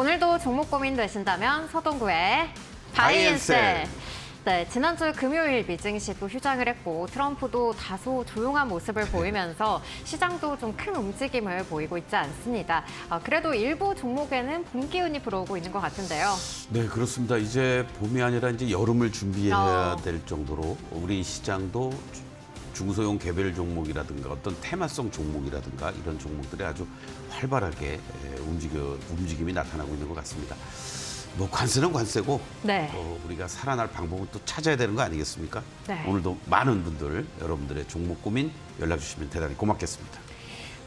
오늘도 종목 고민 되신다면 서동구의 바이앤셀. 네, 지난주 금요일 미증시도 휴장을 했고 트럼프도 다소 조용한 모습을 보이면서 시장도 좀 큰 움직임을 보이고 있지 않습니다. 그래도 일부 종목에는 봄 기운이 불어오고 있는 것 같은데요. 네, 그렇습니다. 이제 봄이 아니라 이제 여름을 준비해야 될 정도로 우리 시장도 중소형 개별 종목이라든가 어떤 테마성 종목이라든가 이런 종목들이 아주 활발하게 움직임이 나타나고 있는 것 같습니다. 뭐 관세는 관세고 네. 우리가 살아날 방법은 또 찾아야 되는 거 아니겠습니까? 네. 오늘도 많은 분들 여러분들의 종목 고민 연락 주시면 대단히 고맙겠습니다.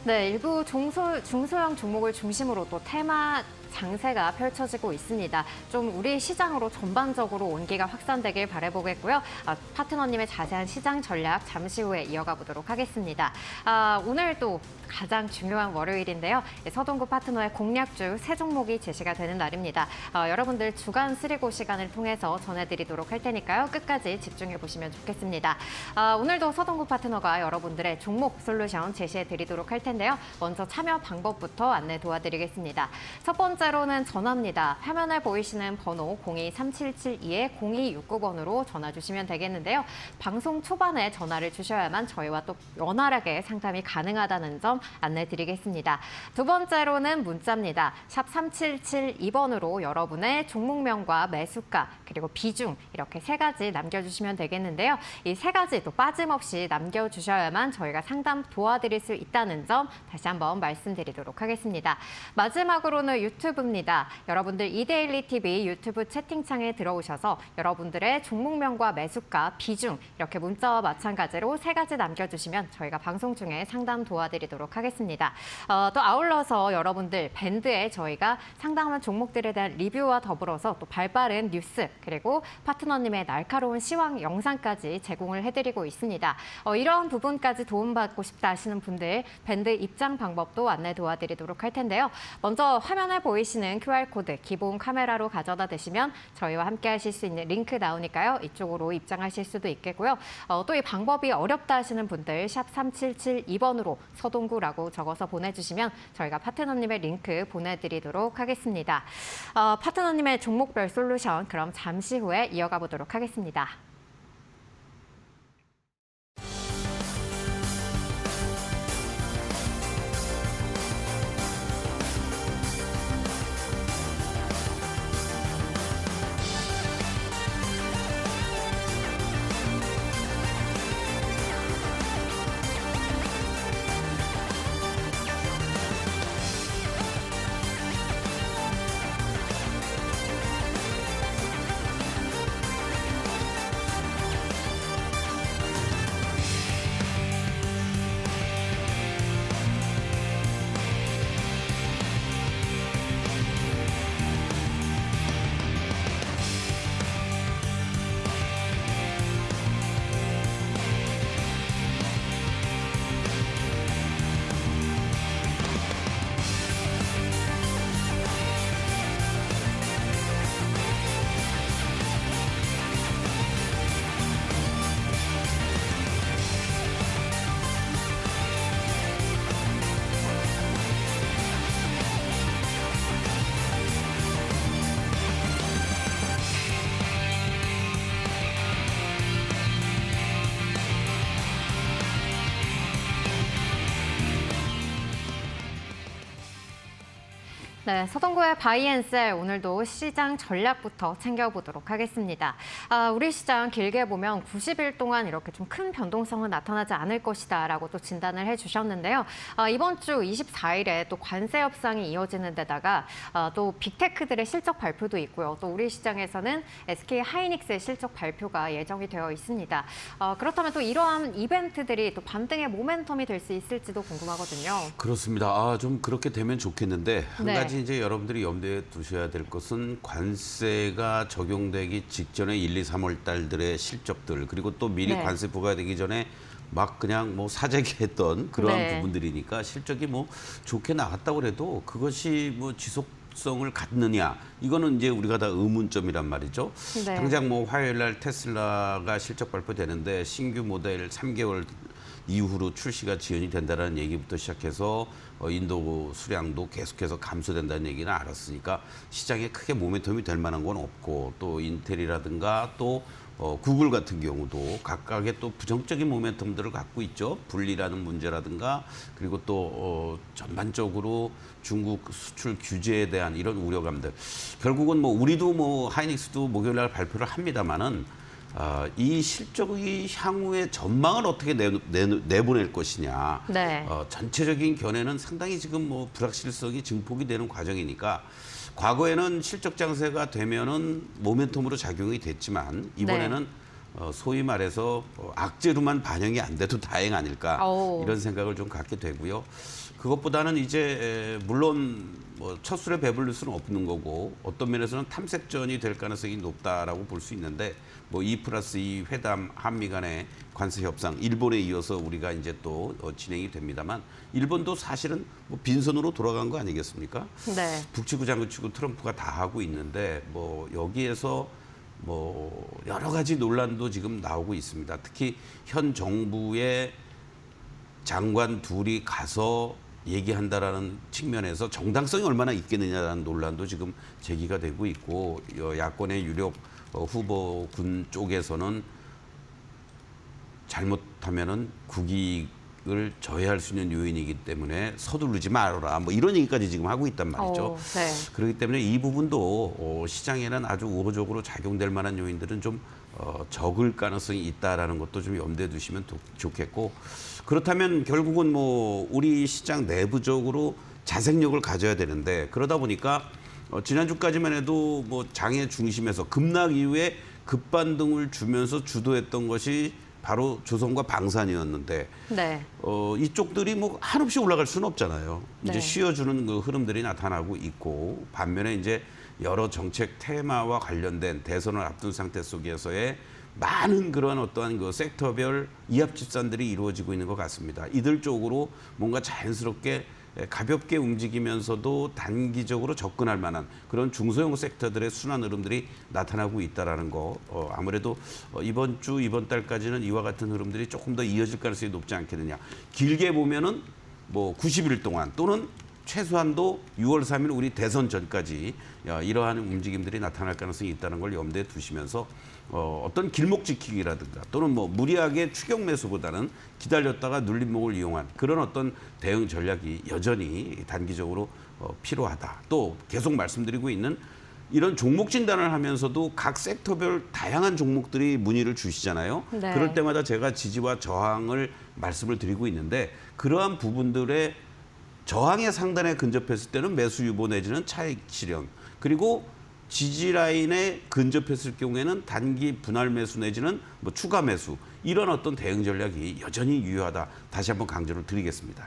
네, 일부 중소형 종목을 중심으로 또 테마 장세가 펼쳐지고 있습니다. 좀 우리 시장으로 전반적으로 온기가 확산되길 바라보겠고요. 파트너님의 자세한 시장 전략 잠시 후에 이어가 보도록 하겠습니다. 오늘도 가장 중요한 월요일인데요. 서동구 파트너의 공략주 세 종목이 제시가 되는 날입니다. 여러분들 주간 스리고 시간을 통해서 전해드리도록 할 테니까요. 끝까지 집중해 보시면 좋겠습니다. 오늘도 서동구 파트너가 여러분들의 종목 솔루션 제시해 드리도록 할 텐데요. 먼저 참여 방법부터 안내 도와드리겠습니다. 첫 번째로는 전화입니다. 화면에 보이시는 번호 023772-0269번으로 전화 주시면 되겠는데요. 방송 초반에 전화를 주셔야만 저희와 또 원활하게 상담이 가능하다는 점 안내드리겠습니다. 두 번째로는 문자입니다. 샵 3772번으로 여러분의 종목명과 매수가 그리고 비중 이렇게 세 가지 남겨주시면 되겠는데요. 이 세 가지 또 빠짐없이 남겨주셔야만 저희가 상담 도와드릴 수 있다는 점 다시 한번 말씀드리도록 하겠습니다. 마지막으로는 유튜브입니다. 여러분들 이데일리 TV 유튜브 채팅창에 들어오셔서 여러분들의 종목명과 매수가, 비중 이렇게 문자와 마찬가지로 세 가지 남겨주시면 저희가 방송 중에 상담 도와드리도록 하겠습니다. 또 아울러서 여러분들 밴드에 저희가 상담한 종목들에 대한 리뷰와 더불어서 또 발빠른 뉴스 그리고 파트너님의 날카로운 시황 영상까지 제공을 해드리고 있습니다. 이런 부분까지 도움받고 싶다 하시는 분들 밴드 입장 방법도 안내 도와드리도록 할 텐데요. 먼저 화면에 보이시는 QR코드 기본 카메라로 가져다 대시면 저희와 함께 하실 수 있는 링크 나오니까요. 이쪽으로 입장하실 수도 있겠고요. 또 이 방법이 어렵다 하시는 분들 샵 3772번으로 서동구라고 적어서 보내주시면 저희가 파트너님의 링크 보내드리도록 하겠습니다. 파트너님의 종목별 솔루션 그럼 잠시 후에 이어가 보도록 하겠습니다. 네, 서동구의 바이앤셀 오늘도 시장 전략부터 챙겨보도록 하겠습니다. 우리 시장 길게 보면 90일 동안 이렇게 좀 큰 변동성은 나타나지 않을 것이다라고 또 진단을 해주셨는데요. 이번 주 24일에 또 관세 협상이 이어지는 데다가 또 빅테크들의 실적 발표도 있고요. 또 우리 시장에서는 SK 하이닉스의 실적 발표가 예정이 되어 있습니다. 그렇다면 또 이러한 이벤트들이 또 반등의 모멘텀이 될 수 있을지도 궁금하거든요. 그렇습니다. 좀 그렇게 되면 좋겠는데 한 네. 가지 이제 여러분들이 염두에 두셔야 될 것은 관세가 적용되기 직전에 1, 2, 3월 달들의 실적들 그리고 또 미리 네. 관세 부과되기 전에 막 그냥 뭐 사재기했던 그러한 네. 부분들이니까 실적이 뭐 좋게 나왔다고 그래도 그것이 뭐 지속성을 갖느냐 이거는 이제 우리가 다 의문점이란 말이죠. 네. 당장 뭐 화요일 날 테슬라가 실적 발표되는데 신규 모델 3개월 이후로 출시가 지연이 된다는 얘기부터 시작해서 인도 수량도 계속해서 감소된다는 얘기는 알았으니까 시장에 크게 모멘텀이 될 만한 건 없고 또 인텔이라든가 또 구글 같은 경우도 각각의 또 부정적인 모멘텀들을 갖고 있죠. 분리라는 문제라든가 그리고 또 전반적으로 중국 수출 규제에 대한 이런 우려감들. 결국은 뭐 우리도 뭐 하이닉스도 목요일 날 발표를 합니다만은 이 실적의 향후의 전망을 어떻게 내보낼 것이냐. 네. 전체적인 견해는 상당히 지금 뭐 불확실성이 증폭이 되는 과정이니까 과거에는 실적 장세가 되면은 모멘텀으로 작용이 됐지만 이번에는 소위 말해서 악재로만 반영이 안 돼도 다행 아닐까 이런 생각을 좀 갖게 되고요. 그것보다는 이제 물론 뭐 첫 술에 배불릴 수는 없는 거고 어떤 면에서는 탐색전이 될 가능성이 높다라고 볼 수 있는데 뭐 2+2 회담 한미 간의 관세 협상 일본에 이어서 우리가 이제 또 진행이 됩니다만 일본도 사실은 뭐 빈손으로 돌아간 거 아니겠습니까? 네. 북치고 장구치고 트럼프가 다 하고 있는데 뭐 여기에서 뭐 여러 가지 논란도 지금 나오고 있습니다. 특히 현 정부의 장관 둘이 가서 얘기한다라는 측면에서 정당성이 얼마나 있겠느냐라는 논란도 지금 제기가 되고 있고 야권의 유력 후보군 쪽에서는 잘못하면은 국익을 저해할 수 있는 요인이기 때문에 서두르지 말아라 뭐 이런 얘기까지 지금 하고 있단 말이죠. 네. 그렇기 때문에 이 부분도 시장에는 아주 우호적으로 작용될 만한 요인들은 좀 적을 가능성이 있다라는 것도 좀 염두에 두시면 좋겠고 그렇다면 결국은 뭐 우리 시장 내부적으로 자생력을 가져야 되는데 그러다 보니까 지난주까지만 해도 뭐 장의 중심에서 급락 이후에 급반등을 주면서 주도했던 것이 바로 조선과 방산이었는데 네. 이쪽들이 뭐 한없이 올라갈 수는 없잖아요. 이제 네. 쉬어주는 그 흐름들이 나타나고 있고 반면에 이제 여러 정책 테마와 관련된 대선을 앞둔 상태 속에서의 많은 그런 어떠한 그 섹터별 이합 집산들이 이루어지고 있는 것 같습니다. 이들 쪽으로 뭔가 자연스럽게 가볍게 움직이면서도 단기적으로 접근할 만한 그런 중소형 섹터들의 순환 흐름들이 나타나고 있다라는 거. 아무래도 이번 주, 이번 달까지는 이와 같은 흐름들이 조금 더 이어질 가능성이 높지 않겠느냐. 길게 보면은 뭐 90일 동안 또는 최소한도 6월 3일 우리 대선 전까지 이러한 움직임들이 나타날 가능성이 있다는 걸 염두에 두시면서 어떤 길목 지키기라든가 또는 뭐 무리하게 추격 매수보다는 기다렸다가 눌림목을 이용한 그런 어떤 대응 전략이 여전히 단기적으로 필요하다. 또 계속 말씀드리고 있는 이런 종목 진단을 하면서도 각 섹터별 다양한 종목들이 문의를 주시잖아요. 네. 그럴 때마다 제가 지지와 저항을 말씀을 드리고 있는데 그러한 부분들의 저항의 상단에 근접했을 때는 매수 유보 내지는 차익 실현 그리고 지지 라인에 근접했을 경우에는 단기 분할 매수 내지는 뭐 추가 매수 이런 어떤 대응 전략이 여전히 유효하다. 다시 한번 강조를 드리겠습니다.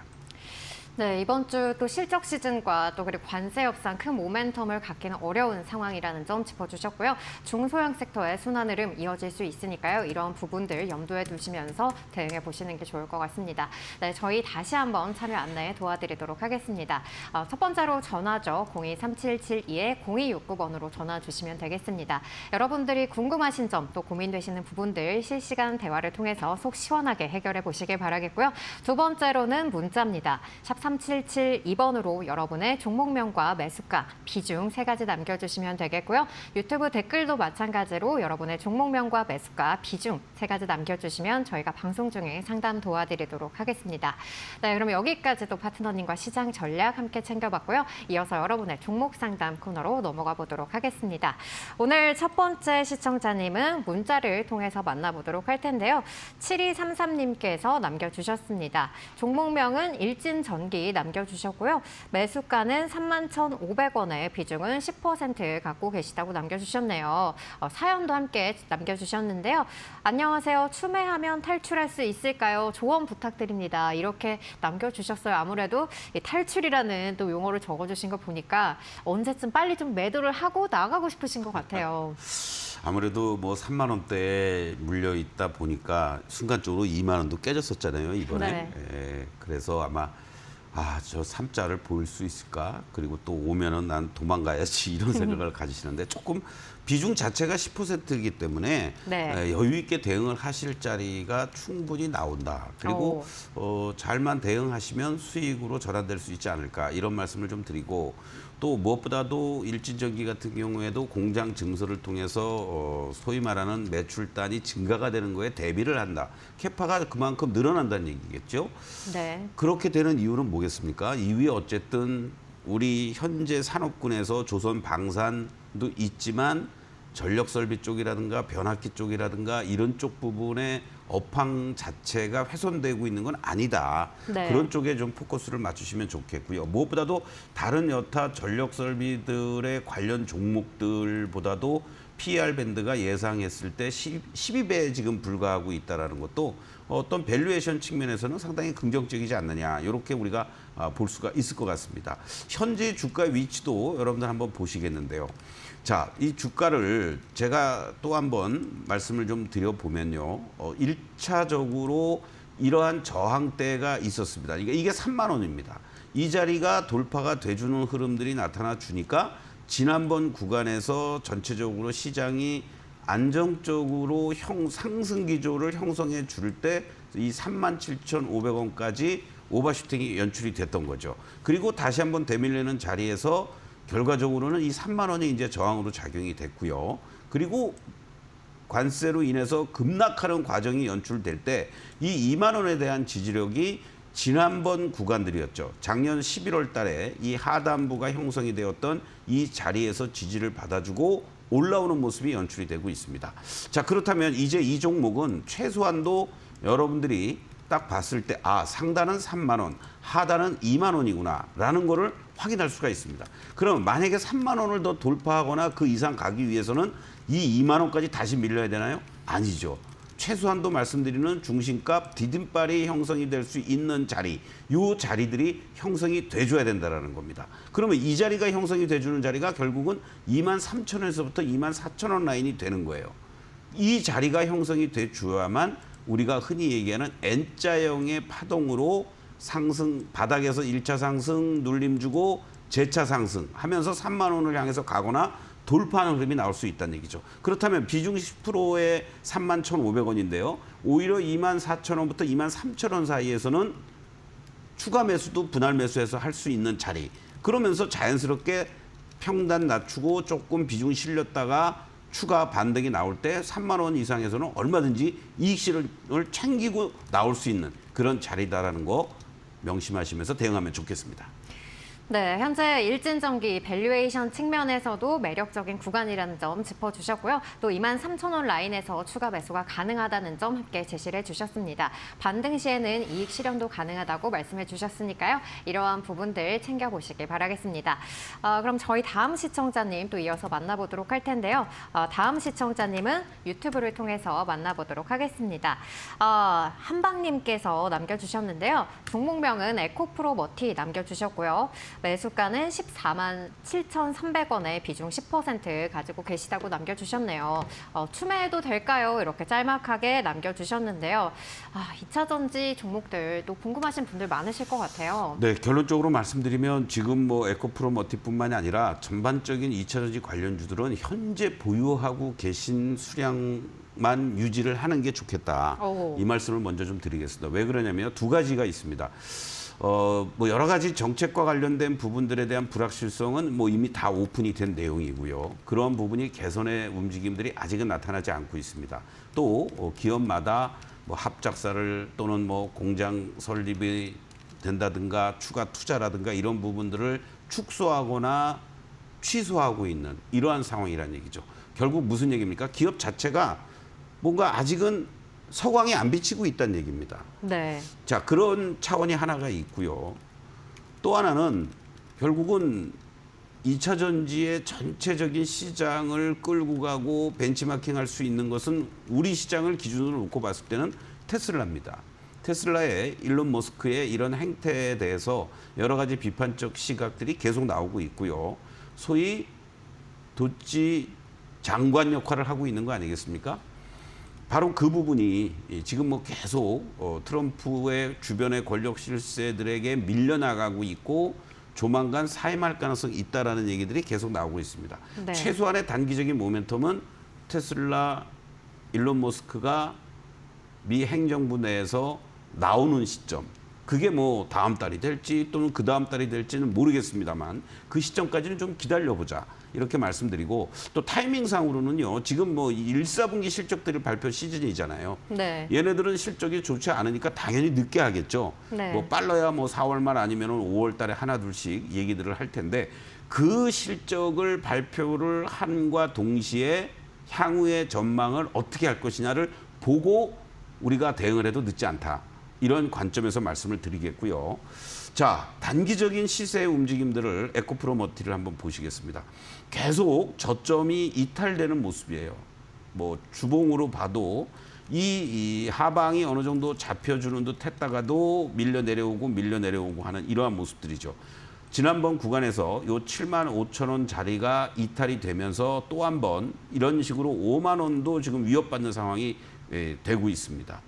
네, 이번 주 또 실적 시즌과 또 그리고 관세 협상 큰 모멘텀을 갖기는 어려운 상황이라는 점 짚어주셨고요. 중소형 섹터의 순환 흐름 이어질 수 있으니까요. 이런 부분들 염두에 두시면서 대응해 보시는 게 좋을 것 같습니다. 네, 저희 다시 한번 참여 안내 도와드리도록 하겠습니다. 첫 번째로 전화죠. 02-3772-0269번으로 전화 주시면 되겠습니다. 여러분들이 궁금하신 점 또 고민되시는 부분들 실시간 대화를 통해서 속 시원하게 해결해 보시길 바라겠고요. 두 번째로는 문자입니다. 샵 3772번으로 여러분의 종목명과 매수가, 비중 세 가지 남겨주시면 되겠고요. 유튜브 댓글도 마찬가지로 여러분의 종목명과 매수가, 비중 세 가지 남겨주시면 저희가 방송 중에 상담 도와드리도록 하겠습니다. 네, 그럼 여기까지도 파트너님과 시장 전략 함께 챙겨봤고요. 이어서 여러분의 종목 상담 코너로 넘어가 보도록 하겠습니다. 오늘 첫 번째 시청자님은 문자를 통해서 만나보도록 할 텐데요. 7233님께서 남겨주셨습니다. 종목명은 일진전기 남겨주셨고요. 매수가는 31,500원에 비중은 10% 갖고 계시다고 남겨주셨네요. 사연도 함께 남겨주셨는데요. 안녕하세요. 추매하면 탈출할 수 있을까요? 조언 부탁드립니다. 이렇게 남겨주셨어요. 아무래도 이 탈출이라는 또 용어를 적어주신 거 보니까 언제쯤 빨리 좀 매도를 하고 나가고 싶으신 것 같아요. 아무래도 뭐 3만 원대에 물려 있다 보니까 순간적으로 2만 원도 깨졌었잖아요, 이번에. 네. 예, 그래서 아마 저 삼자를 보일 수 있을까? 그리고 또 오면은 난 도망가야지 이런 생각을 가지시는데 조금 비중 자체가 10%이기 때문에 네. 여유 있게 대응을 하실 자리가 충분히 나온다. 그리고 잘만 대응하시면 수익으로 전환될 수 있지 않을까 이런 말씀을 좀 드리고 또 무엇보다도 일진전기 같은 경우에도 공장 증설을 통해서 소위 말하는 매출단이 증가가 되는 거에 대비를 한다. 캐파가 그만큼 늘어난다는 얘기겠죠. 네. 그렇게 되는 이유는 뭐겠습니까? 이후에 어쨌든 우리 현재 산업군에서 조선 방산도 있지만 전력 설비 쪽이라든가 변압기 쪽이라든가 이런 쪽 부분에 업황 자체가 훼손되고 있는 건 아니다. 네. 그런 쪽에 좀 포커스를 맞추시면 좋겠고요. 무엇보다도 다른 여타 전력 설비들의 관련 종목들보다도 PER 밴드가 예상했을 때 12배에 지금 불과하고 있다는 것도 어떤 밸류에이션 측면에서는 상당히 긍정적이지 않느냐 이렇게 우리가 볼 수가 있을 것 같습니다. 현재 주가 위치도 여러분들 한번 보시겠는데요. 자, 이 주가를 제가 또 한번 말씀을 좀 드려보면요. 1차적으로 이러한 저항대가 있었습니다. 이게 3만 원입니다. 이 자리가 돌파가 돼주는 흐름들이 나타나 주니까 지난번 구간에서 전체적으로 시장이 안정적으로 상승 기조를 형성해 줄 때 이 37,500원까지 오버슈팅이 연출이 됐던 거죠. 그리고 다시 한번 대밀리는 자리에서 결과적으로는 이 3만 원이 이제 저항으로 작용이 됐고요. 그리고 관세로 인해서 급락하는 과정이 연출될 때 이 2만 원에 대한 지지력이 지난번 구간들이었죠. 작년 11월 달에 이 하단부가 형성이 되었던 이 자리에서 지지를 받아주고 올라오는 모습이 연출이 되고 있습니다. 자, 그렇다면 이제 이 종목은 최소한도 여러분들이 딱 봤을 때 상단은 3만 원, 하단은 2만 원이구나 라는 거를 확인할 수가 있습니다. 그럼 만약에 3만 원을 더 돌파하거나 그 이상 가기 위해서는 이 2만 원까지 다시 밀려야 되나요? 아니죠. 최소한도 말씀드리는 중심값 디딤발이 형성이 될 수 있는 자리, 이 자리들이 형성이 돼줘야 된다는 겁니다. 그러면 이 자리가 형성이 돼주는 자리가 결국은 23,000원에서부터 24,000원 라인이 되는 거예요. 이 자리가 형성이 돼줘야만 우리가 흔히 얘기하는 N자형의 파동으로 상승, 바닥에서 1차 상승 눌림 주고 재차 상승 하면서 3만 원을 향해서 가거나 돌파하는 흐름이 나올 수 있다는 얘기죠. 그렇다면 비중 10%의 31,500원인데요. 오히려 24,000원부터 23,000원 사이에서는 추가 매수도 분할 매수해서 할 수 있는 자리. 그러면서 자연스럽게 평단 낮추고 조금 비중 실렸다가 추가 반등이 나올 때 3만 원 이상에서는 얼마든지 이익 실을 챙기고 나올 수 있는 그런 자리다라는 거 명심하시면서 대응하면 좋겠습니다. 네, 현재 일진전기 밸류에이션 측면에서도 매력적인 구간이라는 점 짚어주셨고요. 또 23,000원 라인에서 추가 매수가 가능하다는 점 함께 제시를 해주셨습니다. 반등 시에는 이익 실현도 가능하다고 말씀해 주셨으니까요. 이러한 부분들 챙겨보시길 바라겠습니다. 그럼 저희 다음 시청자님 또 이어서 만나보도록 할 텐데요. 다음 시청자님은 유튜브를 통해서 만나보도록 하겠습니다. 한방님께서 남겨주셨는데요. 종목명은 에코프로 머티 남겨주셨고요. 매수가는 14만 7,300원에 비중 10% 가지고 계시다고 남겨주셨네요. 추매해도 될까요? 이렇게 짤막하게 남겨주셨는데요. 2차 전지 종목들 또 궁금하신 분들 많으실 것 같아요. 네, 결론적으로 말씀드리면 지금 뭐 에코프로 머티뿐만이 아니라 전반적인 2차 전지 관련주들은 현재 보유하고 계신 수량만 유지를 하는 게 좋겠다. 이 말씀을 먼저 좀 드리겠습니다. 왜 그러냐면 두 가지가 있습니다. 뭐 여러 가지 정책과 관련된 부분들에 대한 불확실성은 뭐 이미 다 오픈이 된 내용이고요. 그런 부분이 개선의 움직임들이 아직은 나타나지 않고 있습니다. 또 기업마다 뭐 합작사를 또는 뭐 공장 설립이 된다든가 추가 투자라든가 이런 부분들을 축소하거나 취소하고 있는 이러한 상황이라는 얘기죠. 결국 무슨 얘기입니까? 기업 자체가 뭔가 아직은 서광이 안 비치고 있다는 얘기입니다. 네. 자, 그런 차원이 하나가 있고요. 또 하나는 결국은 2차 전지의 전체적인 시장을 끌고 가고 벤치마킹할 수 있는 것은 우리 시장을 기준으로 놓고 봤을 때는 테슬라입니다. 테슬라의 일론 머스크의 이런 행태에 대해서 여러 가지 비판적 시각들이 계속 나오고 있고요. 소위 도치 장관 역할을 하고 있는 거 아니겠습니까? 바로 그 부분이 지금 뭐 계속 트럼프의 주변의 권력 실세들에게 밀려나가고 있고 조만간 사임할 가능성이 있다라는 얘기들이 계속 나오고 있습니다. 네. 최소한의 단기적인 모멘텀은 테슬라 일론 머스크가 미 행정부 내에서 나오는 시점, 그게 뭐 다음 달이 될지 또는 그 다음 달이 될지는 모르겠습니다만 그 시점까지는 좀 기다려보자 이렇게 말씀드리고, 또 타이밍상으로는요, 지금 뭐 1, 4분기 실적들이 발표 시즌이잖아요. 네. 얘네들은 실적이 좋지 않으니까 당연히 늦게 하겠죠. 네. 뭐 빨라야 뭐 4월 말 아니면 5월 달에 하나 둘씩 얘기들을 할 텐데, 그 실적을 발표를 한과 동시에 향후의 전망을 어떻게 할 것이냐를 보고 우리가 대응을 해도 늦지 않다. 이런 관점에서 말씀을 드리겠고요. 자, 단기적인 시세의 움직임들을 에코프로머티를 한번 보시겠습니다. 계속 저점이 이탈되는 모습이에요. 뭐 주봉으로 봐도 이 하방이 어느 정도 잡혀주는 듯 했다가도 밀려 내려오고 하는 이러한 모습들이죠. 지난번 구간에서 요 7만 5천 원 자리가 이탈이 되면서 또 한 번 이런 식으로 5만 원도 지금 위협받는 상황이 되고 있습니다.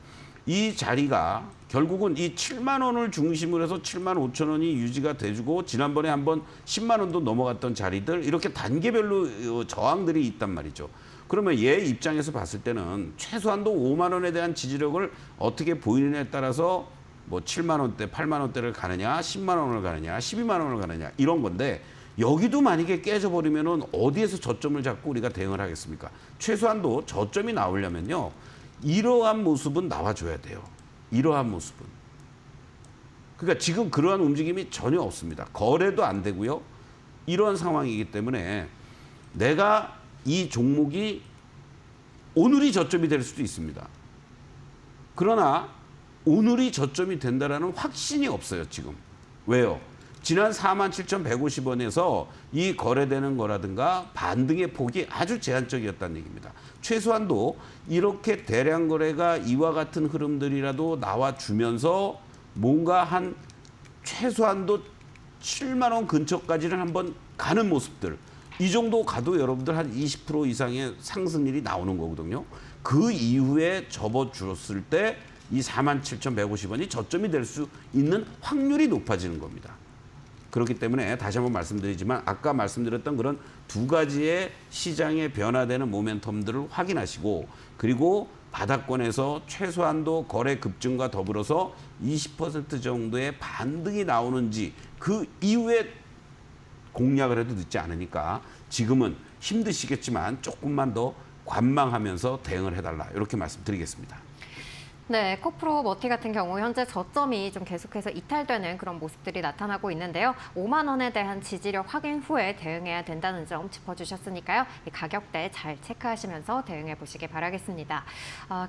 이 자리가 결국은 이 7만 원을 중심으로 해서 7만 5천 원이 유지가 돼주고, 지난번에 한번 10만 원도 넘어갔던 자리들, 이렇게 단계별로 저항들이 있단 말이죠. 그러면 얘 입장에서 봤을 때는 최소한도 5만 원에 대한 지지력을 어떻게 보이느냐에 따라서 뭐 7만 원대, 8만 원대를 가느냐, 10만 원을 가느냐, 12만 원을 가느냐 이런 건데, 여기도 만약에 깨져버리면은 어디에서 저점을 잡고 우리가 대응을 하겠습니까? 최소한도 저점이 나오려면요, 이러한 모습은 나와줘야 돼요. 이러한 모습은. 그러니까 지금 그러한 움직임이 전혀 없습니다. 거래도 안 되고요. 이러한 상황이기 때문에 내가 이 종목이 오늘이 저점이 될 수도 있습니다. 그러나 오늘이 저점이 된다라는 확신이 없어요, 지금. 왜요? 지난 47,150원에서 이 거래되는 거라든가 반등의 폭이 아주 제한적이었다는 얘기입니다. 최소한도 이렇게 대량 거래가 이와 같은 흐름들이라도 나와주면서 뭔가 한 최소한도 7만 원 근처까지는 한번 가는 모습들, 이 정도 가도 여러분들 한 20% 이상의 상승률이 나오는 거거든요. 그 이후에 접어주었을 때 이 47,150원이 저점이 될 수 있는 확률이 높아지는 겁니다. 그렇기 때문에 다시 한번 말씀드리지만, 아까 말씀드렸던 그런 두 가지의 시장에 변화되는 모멘텀들을 확인하시고, 그리고 바닥권에서 최소한도 거래 급증과 더불어서 20% 정도의 반등이 나오는지 그 이후에 공략을 해도 늦지 않으니까 지금은 힘드시겠지만 조금만 더 관망하면서 대응을 해달라, 이렇게 말씀드리겠습니다. 네, 코프로 머티 같은 경우 현재 저점이 좀 계속해서 이탈되는 그런 모습들이 나타나고 있는데요. 5만 원에 대한 지지력 확인 후에 대응해야 된다는 점 짚어주셨으니까요. 이 가격대 잘 체크하시면서 대응해 보시기 바라겠습니다.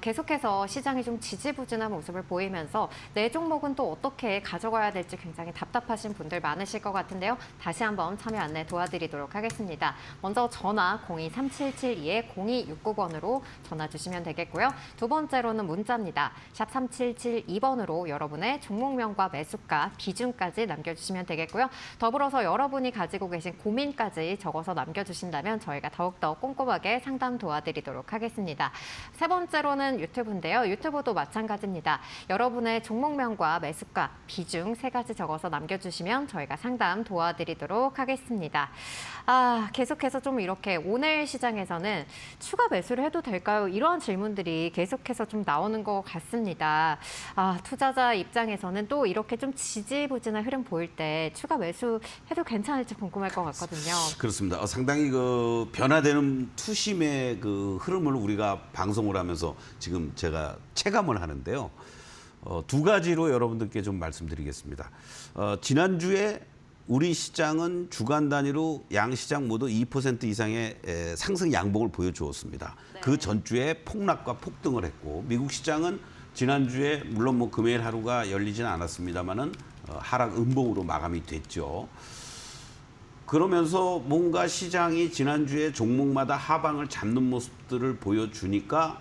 계속해서 시장이 좀 지지부진한 모습을 보이면서 내 종목은 또 어떻게 가져가야 될지 굉장히 답답하신 분들 많으실 것 같은데요. 다시 한번 참여 안내 도와드리도록 하겠습니다. 먼저 전화 02-3772-0269번으로 전화 주시면 되겠고요. 두 번째로는 문자입니다. 샵 3772번으로 여러분의 종목명과 매수가, 비중까지 남겨주시면 되겠고요. 더불어서 여러분이 가지고 계신 고민까지 적어서 남겨주신다면 저희가 더욱더 꼼꼼하게 상담 도와드리도록 하겠습니다. 세 번째로는 유튜브인데요. 유튜브도 마찬가지입니다. 여러분의 종목명과 매수가, 비중 세 가지 적어서 남겨주시면 저희가 상담 도와드리도록 하겠습니다. 계속해서 좀 이렇게 오늘 시장에서는 추가 매수를 해도 될까요? 이러한 질문들이 계속해서 좀 나오는 것 같습니다. 투자자 입장에서는 또 이렇게 좀 지지부진한 흐름 보일 때 추가 매수해도 괜찮을지 궁금할 것 같거든요. 그렇습니다. 상당히 그 변화되는 투심의 그 흐름을 우리가 방송을 하면서 지금 제가 체감을 하는데요. 두 가지로 여러분들께 좀 말씀드리겠습니다. 지난주에 우리 시장은 주간 단위로 양시장 모두 2% 이상의 상승 양봉을 보여주었습니다. 네. 그 전주에 폭락과 폭등을 했고, 미국 시장은 지난주에 물론 뭐 금요일 하루가 열리지는 않았습니다만은 하락 음봉으로 마감이 됐죠. 그러면서 뭔가 시장이 지난주에 종목마다 하방을 잡는 모습들을 보여주니까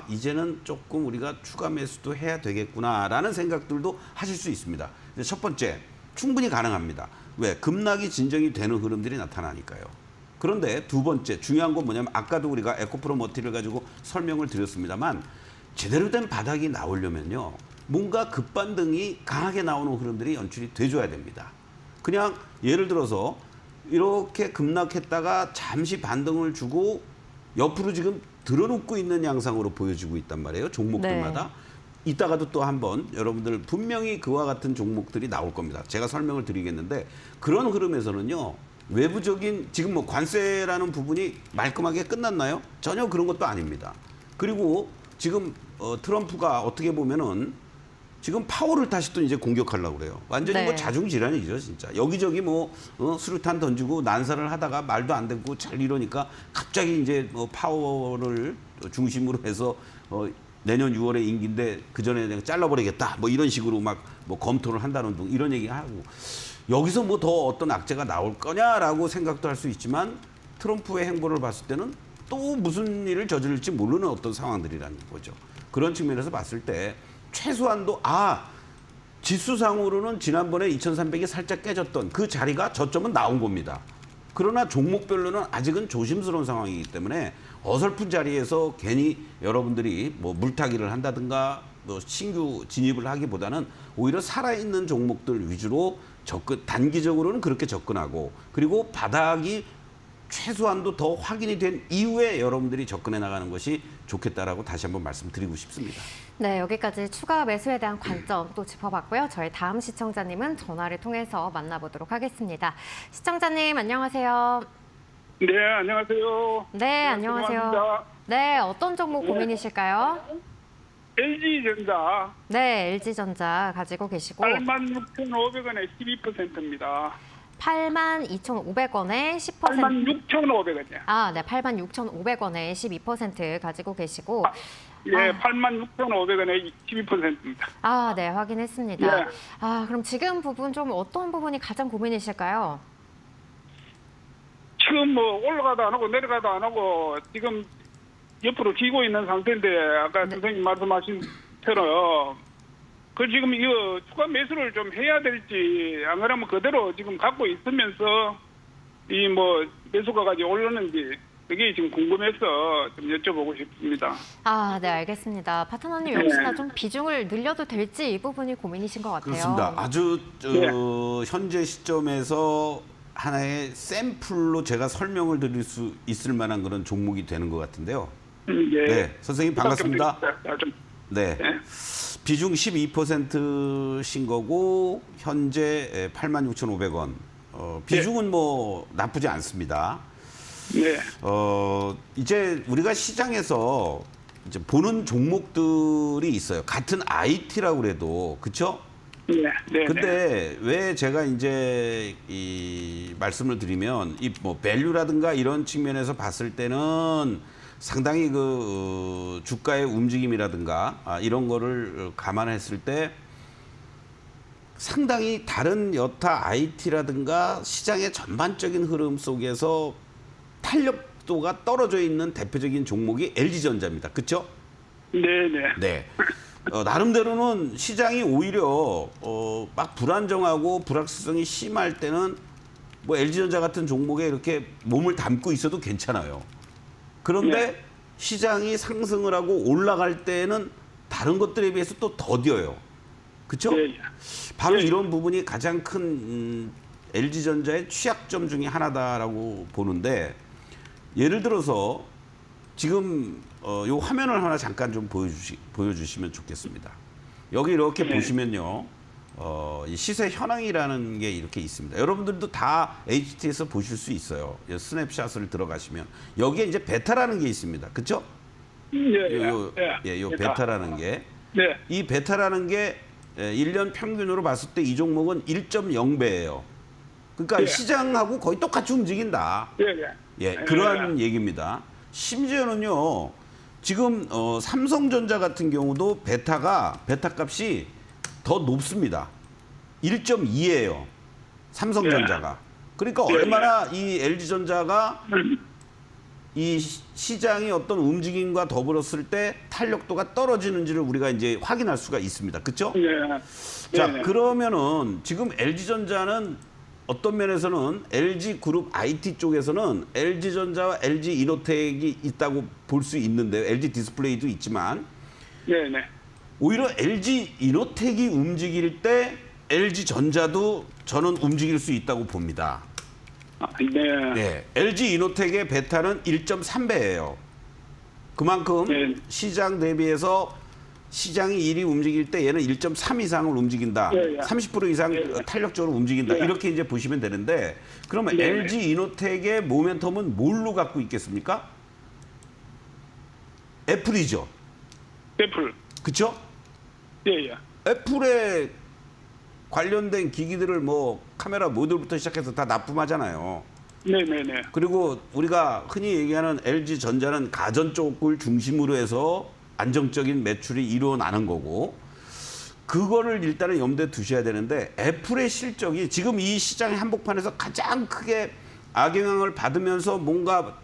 이제는 조금 우리가 추가 매수도 해야 되겠구나라는 생각들도 하실 수 있습니다. 첫 번째, 충분히 가능합니다. 왜? 급락이 진정이 되는 흐름들이 나타나니까요. 그런데 두 번째 중요한 건 뭐냐면 아까도 우리가 에코프로 머티를 가지고 설명을 드렸습니다만 제대로 된 바닥이 나오려면요. 뭔가 급반등이 강하게 나오는 흐름들이 연출이 돼줘야 됩니다. 그냥 예를 들어서 이렇게 급락했다가 잠시 반등을 주고 옆으로 지금 들어눕고 있는 양상으로 보여지고 있단 말이에요. 종목들마다. 이따가도 또 한번 여러분들 분명히 그와 같은 종목들이 나올 겁니다. 제가 설명을 드리겠는데 그런 흐름에서는요. 외부적인 지금 뭐 관세라는 부분이 말끔하게 끝났나요? 전혀 그런 것도 아닙니다. 그리고 지금 트럼프가 어떻게 보면은 지금 파워를 다시 또 이제 공격하려고 그래요. 완전히 네. 뭐 자중질환이죠, 진짜. 여기저기 뭐 수류탄 던지고 난사를 하다가 말도 안 되고 잘 이러니까 갑자기 이제 뭐 파워를 중심으로 해서 내년 6월에 임기인데 그 전에 그냥 잘라버리겠다. 뭐 이런 식으로 막 뭐 검토를 한다는 등 이런 얘기하고 여기서 뭐 더 어떤 악재가 나올 거냐라고 생각도 할 수 있지만 트럼프의 행보를 봤을 때는 또 무슨 일을 저지를지 모르는 어떤 상황들이라는 거죠. 그런 측면에서 봤을 때 최소한도 지수상으로는 지난번에 2300이 살짝 깨졌던 그 자리가 저점은 나온 겁니다. 그러나 종목별로는 아직은 조심스러운 상황이기 때문에 어설픈 자리에서 괜히 여러분들이 뭐 물타기를 한다든가 뭐 신규 진입을 하기보다는 오히려 살아있는 종목들 위주로 단기적으로는 그렇게 접근하고 그리고 바닥이 최소한도 더 확인이 된 이후에 여러분들이 접근해 나가는 것이 좋겠다라고 다시 한번 말씀드리고 싶습니다. 네, 여기까지 추가 매수에 대한 관점 또 짚어봤고요. 저희 다음 시청자님은 전화를 통해서 만나보도록 하겠습니다. 시청자님 안녕하세요. 네, 안녕하세요. 네, 안녕하세요. 고맙습니다. 네, 어떤 종목 고민이실까요? LG전자 네, LG전자 가지고 계시고 86,500원에 12%입니다. 82,500원에 10%. 86,500원이요. 아, 네, 86,500원에 12% 가지고 계시고. 예, 86,500원에 12%입니다. 아, 네, 확인했습니다. 예. 아, 그럼 지금 부분 좀 어떤 부분이 가장 고민이실까요? 지금 뭐 올라가도 안 하고 내려가도 안 하고 지금 옆으로 기고 있는 상태인데 아까 네. 선생님 말씀하신 대로 그 지금 이거 추가 매수를 좀 해야 될지 안 그러면 그대로 지금 갖고 있으면서 이 뭐 매수가 가지고 오르는지 그게 지금 궁금해서 좀 여쭤보고 싶습니다. 아, 네, 알겠습니다. 파트너님 역시나 좀 비중을 늘려도 될지 이 부분이 고민이신 것 같아요. 그렇습니다. 아주 네. 현재 시점에서 하나의 샘플로 제가 설명을 드릴 수 있을 만한 그런 종목이 되는 것 같은데요. 예. 네, 선생님 반갑습니다. 좀, 네. 네. 비중 12%신 거고 현재 86,500원. 비중은 뭐 나쁘지 않습니다. 네. 이제 우리가 시장에서 이제 보는 종목들이 있어요. 같은 IT라고 그래도 그렇죠? 네. 네. 근데 왜 제가 이제 이 말씀을 드리면 이 뭐 밸류라든가 이런 측면에서 봤을 때는 상당히 그 주가의 움직임이라든가 이런 거를 감안했을 때 상당히 다른 여타 IT라든가 시장의 전반적인 흐름 속에서 탄력도가 떨어져 있는 대표적인 종목이 LG전자입니다. 그렇죠? 네. 네. 네. 나름대로는 시장이 오히려 막 불안정하고 불확실성이 심할 때는 뭐 LG전자 같은 종목에 이렇게 몸을 담고 있어도 괜찮아요. 그런데 네. 시장이 상승을 하고 올라갈 때는 다른 것들에 비해서 또 더뎌요. 그렇죠? 네. 바로 네. 이런 부분이 가장 큰 LG전자의 취약점 중에 하나다라고 보는데 예를 들어서 지금 요 화면을 하나 잠깐 좀 보여주시면 좋겠습니다. 여기 이렇게 네. 보시면요. 이 시세 현황이라는 게 이렇게 있습니다. 여러분들도 다 HT에서 보실 수 있어요. 스냅샷을 들어가시면 여기에 이제 베타라는 게 있습니다. 그렇죠? 요 베타라는 게. 네. 이 베타라는 게 1년 평균으로 봤을 때 이 종목은 1.0배예요. 그러니까 네. 시장하고 거의 똑같이 움직인다. 네. 네. 예, 그러한 얘기입니다. 심지어는요, 지금 삼성전자 같은 경우도 베타 값이 더 높습니다. 1.2예요. 삼성전자가. 그러니까 네. 얼마나 이 LG전자가 이 시장의 어떤 움직임과 더불었을 때 탄력도가 떨어지는지를 우리가 이제 확인할 수가 있습니다. 그렇죠? 네. 자, 네. 그러면은 지금 LG전자는 어떤 면에서는 LG 그룹 IT 쪽에서는 LG전자와 LG 이노텍이 있다고 볼 수 있는데요. LG 디스플레이도 있지만 네네. 오히려 LG 이노텍이 움직일 때 LG전자도 저는 움직일 수 있다고 봅니다. 아, 네. 네, LG 이노텍의 베타는 1.3배예요. 그만큼 네. 시장 대비해서 시장이 1위 움직일 때 얘는 1.3 이상을 움직인다. 네, 네. 30% 이상 네, 네. 탄력적으로 움직인다. 네. 이렇게 이제 보시면 되는데 그러면 네, 네. LG 이노텍의 모멘텀은 뭘로 갖고 있겠습니까? 애플이죠. 애플. 그렇죠? 예, 예. 애플에 관련된 기기들을 뭐 카메라 모듈부터 시작해서 다 납품하잖아요. 네네네. 그리고 우리가 흔히 얘기하는 LG전자는 가전 쪽을 중심으로 해서 안정적인 매출이 일어나는 거고 그거를 일단은 염두에 두셔야 되는데 애플의 실적이 지금 이 시장의 한복판에서 가장 크게 악영향을 받으면서 뭔가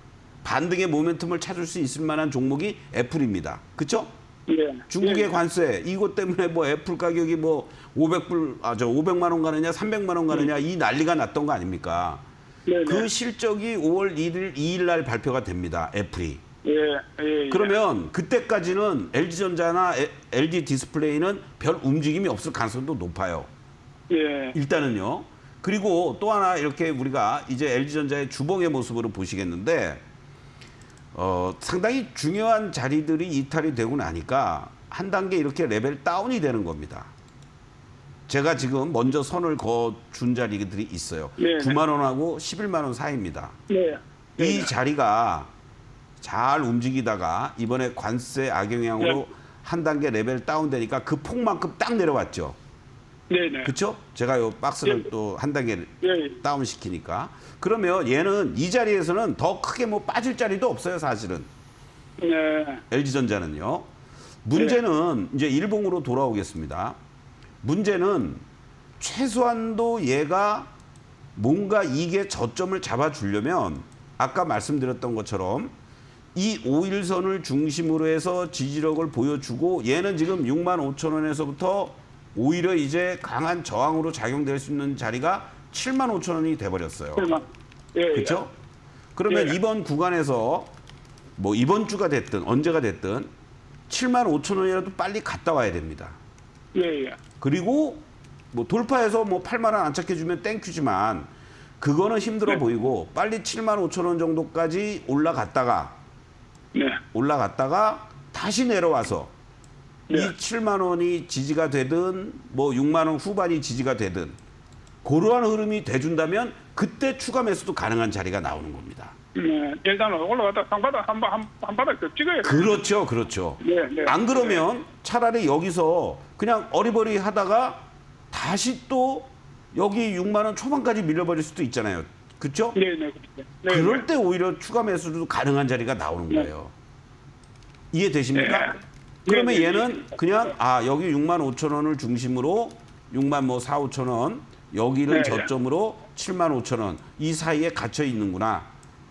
반등의 모멘텀을 찾을 수 있을 만한 종목이 애플입니다. 그렇죠? 예. 중국의 예. 관세 이것 때문에 뭐 애플 가격이 뭐 500만 원 가느냐 300만 원 가느냐 이 난리가 났던 거 아닙니까? 네네. 그 실적이 5월 2일 날 발표가 됩니다. 애플이. 예, 예, 예. 그러면 그때까지는 LG전자나 LG 디스플레이는 별 움직임이 없을 가능성도 높아요. 예. 일단은요. 그리고 또 하나 이렇게 우리가 이제 LG전자의 주봉의 모습으로 보시겠는데 상당히 중요한 자리들이 이탈이 되고 나니까 한 단계 이렇게 레벨 다운이 되는 겁니다. 제가 지금 먼저 선을 그어준 자리들이 있어요. 네. 9만 원하고 11만 원 사이입니다. 네. 이 자리가 잘 움직이다가 이번에 관세 악영향으로 네. 한 단계 레벨 다운되니까 그 폭만큼 딱 내려왔죠. 네네. 그렇죠? 제가 요 박스를 네. 또 한 단계 예. 다운 시키니까 그러면 얘는 이 자리에서는 더 크게 뭐 빠질 자리도 없어요, 사실은. 네. LG전자는요. 문제는 이제 일봉으로 돌아오겠습니다. 문제는 최소한도 얘가 뭔가 이게 저점을 잡아주려면 아까 말씀드렸던 것처럼 이 5일선을 중심으로 해서 지지력을 보여주고 얘는 지금 65,000원에서부터 오히려 이제 강한 저항으로 작용될 수 있는 자리가 75,000원이 돼버렸어요. 예. 그렇죠? 그러면 예. 이번 구간에서 뭐 이번 주가 됐든 언제가 됐든 75,000원이라도 빨리 갔다 와야 됩니다. 예. 예. 그리고 뭐 돌파해서 뭐 8만 원 안착해주면 땡큐지만 그거는 힘들어 네. 보이고 빨리 75,000원 정도까지 올라갔다가 다시 내려와서 네. 이 7만 원이 지지가 되든 뭐 6만 원 후반이 지지가 되든 그러한 흐름이 돼준다면 그때 추가 매수도 가능한 자리가 나오는 겁니다. 네. 일단은 올라갔다 상바닥 한 바닥 더 찍어야 돼요. 그렇죠, 그렇죠. 네, 네. 안 그러면 차라리 여기서 그냥 어리버리 하다가 다시 또 여기 6만 원 초반까지 밀려버릴 수도 있잖아요. 그렇죠? 네, 네. 네. 그럴 때 오히려 추가 매수도 가능한 자리가 나오는 거예요. 이해되십니까? 네. 그러면 네, 네, 얘는 그냥 여기 6만 5천 원을 중심으로 6만 뭐 4, 5천 원 여기를 네, 저점으로 7만 5천 원 이 사이에 gat혀 있는구나.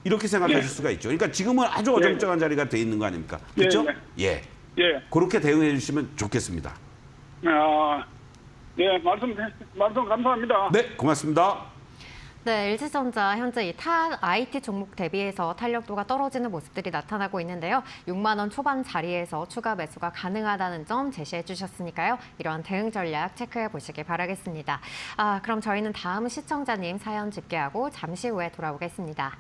이렇게 생각하실 네. 수가 있죠. 그러니까 지금은 아주 어정쩡한 자리가 돼 있는 거 아닙니까? 네, 그렇죠? 네. 예. 예. 그렇게 대응해 주시면 좋겠습니다. 네, 말씀 감사합니다. 네, 고맙습니다. 네, LG전자 현재 이 타 IT 종목 대비해서 탄력도가 떨어지는 모습들이 나타나고 있는데요. 6만 원 초반 자리에서 추가 매수가 가능하다는 점 제시해 주셨으니까요. 이러한 대응 전략 체크해 보시길 바라겠습니다. 그럼 저희는 다음 시청자님 사연 집계하고 잠시 후에 돌아오겠습니다.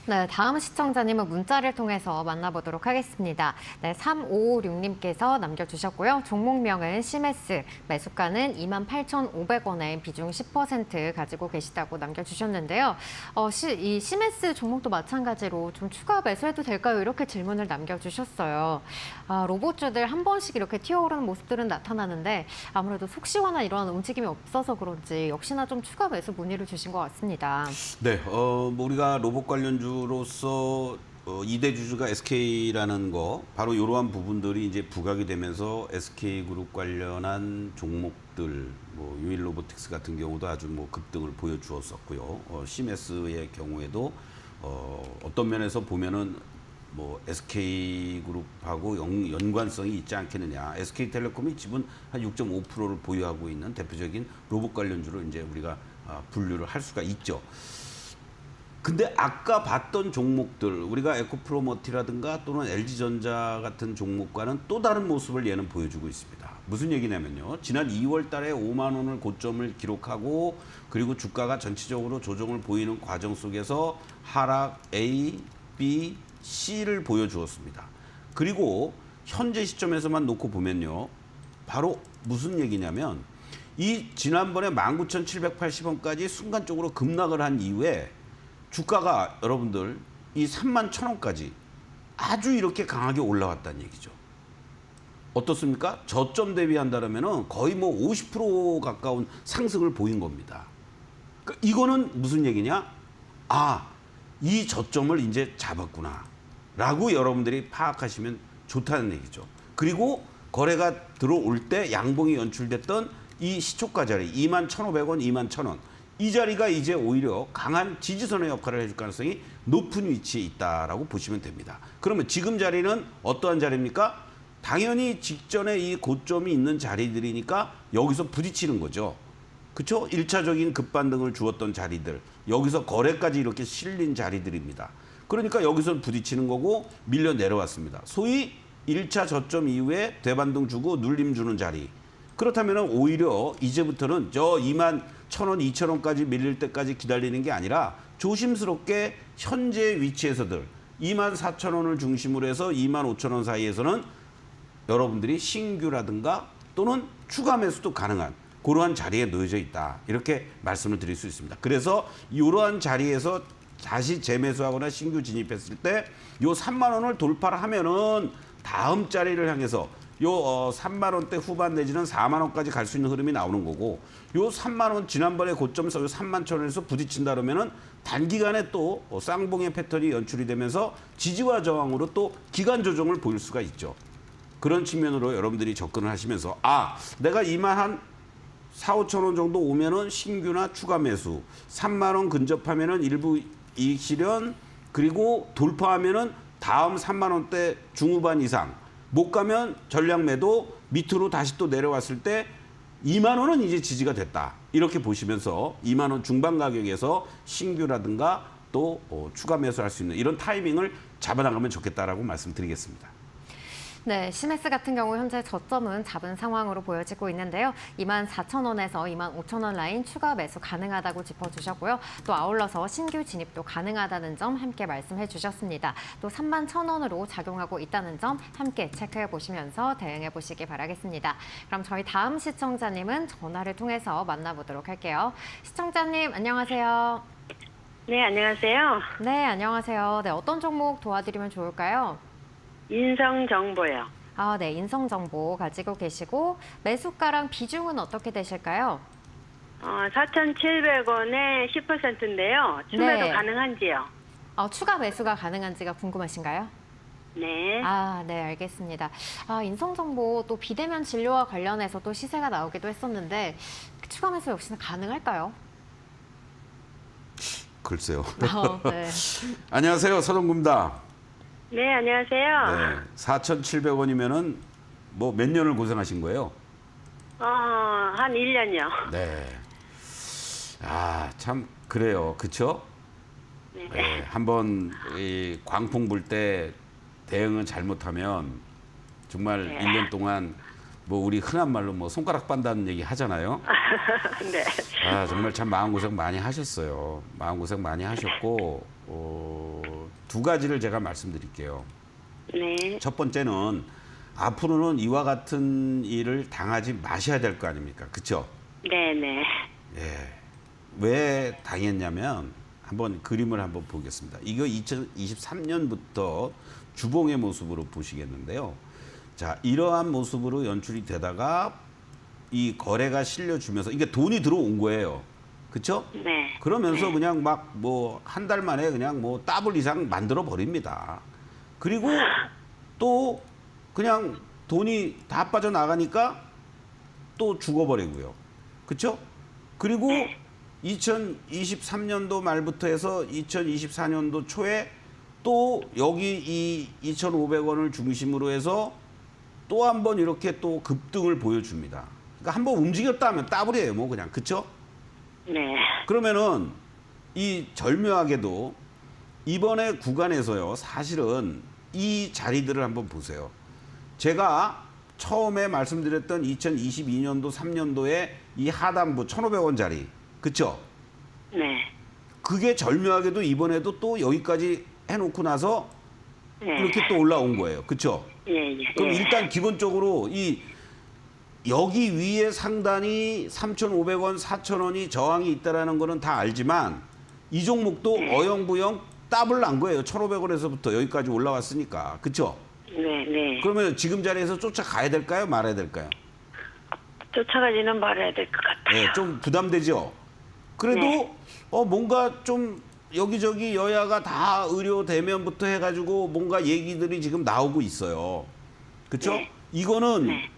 네, 다음 시청자님은 문자를 통해서 만나보도록 하겠습니다. 네, 3556님께서 남겨주셨고요. 종목명은 시메스, 매수가는 28,500원에 비중 10% 가지고 계시다고 남겨주셨는데요. 이 시메스 종목도 마찬가지로 좀 추가 매수해도 될까요? 이렇게 질문을 남겨주셨어요. 로봇주들 한 번씩 이렇게 튀어오르는 모습들은 나타나는데 아무래도 속 시원한 이런 움직임이 없어서 그런지 역시나 좀 추가 매수 문의를 주신 것 같습니다. 네, 뭐 우리가 로봇 관련주로서 2대 주주가 SK라는 거 바로 이러한 부분들이 이제 부각이 되면서 SK그룹 관련한 종목들, 뭐 유일 로보틱스 같은 경우도 아주 뭐 급등을 보여주었었고요. 시메스의 경우에도 어떤 면에서 보면은 뭐 SK그룹하고 연관성이 있지 않겠느냐. SK텔레콤이 지분 한 6.5%를 보유하고 있는 대표적인 로봇 관련주로 이제 우리가 분류를 할 수가 있죠. 근데 아까 봤던 종목들, 우리가 에코프로머티라든가 또는 LG전자 같은 종목과는 또 다른 모습을 얘는 보여주고 있습니다. 무슨 얘기냐면요. 지난 2월 달에 5만 원을 고점을 기록하고 그리고 주가가 전체적으로 조정을 보이는 과정 속에서 하락 A, B, C를 보여주었습니다. 그리고 현재 시점에서만 놓고 보면요. 바로 무슨 얘기냐면 이 지난번에 19,780원까지 순간적으로 급락을 한 이후에 주가가 여러분들 이 31,000원까지 아주 이렇게 강하게 올라왔다는 얘기죠. 어떻습니까? 저점 대비한다면은 거의 뭐 50% 가까운 상승을 보인 겁니다. 그러니까 이거는 무슨 얘기냐? 이 저점을 이제 잡았구나 라고 여러분들이 파악하시면 좋다는 얘기죠. 그리고 거래가 들어올 때 양봉이 연출됐던 이 시초가 자리 21,500원, 21,000원 이 자리가 이제 오히려 강한 지지선의 역할을 해줄 가능성이 높은 위치에 있다라고 보시면 됩니다. 그러면 지금 자리는 어떠한 자리입니까? 당연히 직전에 이 고점이 있는 자리들이니까 여기서 부딪히는 거죠. 그렇죠? 1차적인 급반등을 주었던 자리들, 여기서 거래까지 이렇게 실린 자리들입니다. 그러니까 여기서 부딪히는 거고 밀려 내려왔습니다. 소위 1차 저점 이후에 대반등 주고 눌림 주는 자리. 그렇다면 오히려 이제부터는 저 21,000원, 2,000원까지 밀릴 때까지 기다리는 게 아니라 조심스럽게 현재 위치에서들 24,000원을 중심으로 해서 25,000원 사이에서는 여러분들이 신규라든가 또는 추가 매수도 가능한 그러한 자리에 놓여져 있다. 이렇게 말씀을 드릴 수 있습니다. 그래서 이러한 자리에서 다시 재매수하거나 신규 진입했을 때 요 3만 원을 돌파를 하면은 다음 자리를 향해서 요 3만 원대 후반 내지는 4만 원까지 갈 수 있는 흐름이 나오는 거고 요 3만 원 지난번에 고점에서 요 3만 천 원에서 부딪힌다 그러면은 단기간에 또 쌍봉의 패턴이 연출이 되면서 지지와 저항으로 또 기간 조정을 보일 수가 있죠. 그런 측면으로 여러분들이 접근을 하시면서 내가 이만 한 4, 5천 원 정도 오면은 신규나 추가 매수 3만 원 근접하면은 일부 이익 실현 그리고 돌파하면은 다음 3만 원대 중후반 이상 못 가면 전량 매도 밑으로 다시 또 내려왔을 때 2만 원은 이제 지지가 됐다. 이렇게 보시면서 2만 원 중반 가격에서 신규라든가 또 추가 매수할 수 있는 이런 타이밍을 잡아나가면 좋겠다라고 말씀드리겠습니다. 네, 시메스 같은 경우 현재 저점은 잡은 상황으로 보여지고 있는데요. 24,000원에서 25,000원 라인 추가 매수 가능하다고 짚어주셨고요. 또 아울러서 신규 진입도 가능하다는 점 함께 말씀해 주셨습니다. 또 31,000원으로 작용하고 있다는 점 함께 체크해 보시면서 대응해 보시기 바라겠습니다. 그럼 저희 다음 시청자님은 전화를 통해서 만나보도록 할게요. 시청자님 안녕하세요. 네, 안녕하세요. 네, 안녕하세요. 네, 어떤 종목 도와드리면 좋을까요? 인성정보요. 네, 인성정보 가지고 계시고 매수가랑 비중은 어떻게 되실까요? 4,700원에 10%인데요. 추매도 네. 가능한지요? 추가 매수가 가능한지가 궁금하신가요? 네. 네, 알겠습니다. 인성정보 또 비대면 진료와 관련해서 또 시세가 나오기도 했었는데 추가 매수 역시나 가능할까요? 글쎄요. 네. 안녕하세요. 서동구입니다. 네, 안녕하세요. 네, 4,700원이면은 뭐 몇 년을 고생하신 거예요? 한 1년요. 네. 참 그래요. 그쵸? 네. 네, 한번 이 광풍 불 때 대응을 잘못하면 정말 네. 1년 동안 뭐 우리 흔한 말로 뭐 손가락 빤다는 얘기 하잖아요. 네. 정말 참 마음고생 많이 하셨어요. 마음고생 많이 하셨고 두 가지를 제가 말씀드릴게요. 네. 첫 번째는 앞으로는 이와 같은 일을 당하지 마셔야 될 거 아닙니까? 그렇죠? 네네. 예. 왜 당했냐면 한번 그림을 한번 보겠습니다. 이거 2023년부터 주봉의 모습으로 보시겠는데요. 자, 이러한 모습으로 연출이 되다가 이 거래가 실려주면서 이게 돈이 들어온 거예요. 그렇죠? 네. 그러면서 그냥 막 뭐 한 달 만에 그냥 뭐 더블 이상 만들어 버립니다. 그리고 또 그냥 돈이 다 빠져나가니까 또 죽어버리고요. 그렇죠? 그리고 2023년도 말부터 해서 2024년도 초에 또 여기 이 2,500원을 중심으로 해서 또 한 번 이렇게 또 급등을 보여줍니다. 그러니까 한번 움직였다 하면 더블이에요. 뭐 그냥. 그렇죠? 네. 그러면은 이 절묘하게도 이번에 구간에서요. 사실은 이 자리들을 한번 보세요. 제가 처음에 말씀드렸던 2022년도 3년도에 이 하단부 1,500원짜리. 그쵸? 네. 그게 절묘하게도 이번에도 또 여기까지 해놓고 나서 네. 이렇게 또 올라온 거예요. 그쵸? 예, 예. 그럼 예. 일단 기본적으로 이 여기 위에 상단이 3,500원, 4,000원이 저항이 있다라는 거는 다 알지만 이 종목도 어영부영 더블 난 거예요. 1,500원에서부터 여기까지 올라왔으니까. 그렇죠? 네, 네. 그러면 지금 자리에서 쫓아가야 될까요? 말아야 될까요? 쫓아가지는 말아야 될 것 같아요. 네, 좀 부담되죠? 그래도 네. 뭔가 좀 여기저기 여야가 다 의료 대면부터 해가지고 뭔가 얘기들이 지금 나오고 있어요. 그렇죠? 네. 이거는 네.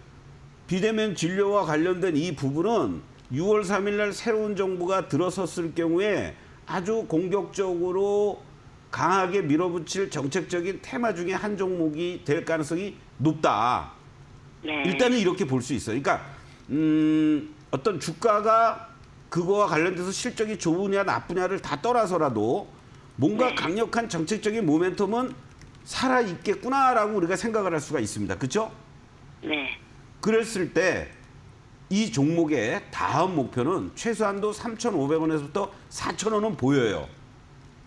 비대면 진료와 관련된 이 부분은 6월 3일 날 새로운 정부가 들어섰을 경우에 아주 공격적으로 강하게 밀어붙일 정책적인 테마 중에 한 종목이 될 가능성이 높다. 네. 일단은 이렇게 볼 수 있어요. 그러니까 어떤 주가가 그거와 관련돼서 실적이 좋으냐 나쁘냐를 다 떠나서라도 뭔가 네. 강력한 정책적인 모멘텀은 살아있겠구나라고 우리가 생각을 할 수가 있습니다. 그렇죠? 네. 그랬을 때 이 종목의 다음 목표는 최소한도 3,500원에서부터 4,000원은 보여요.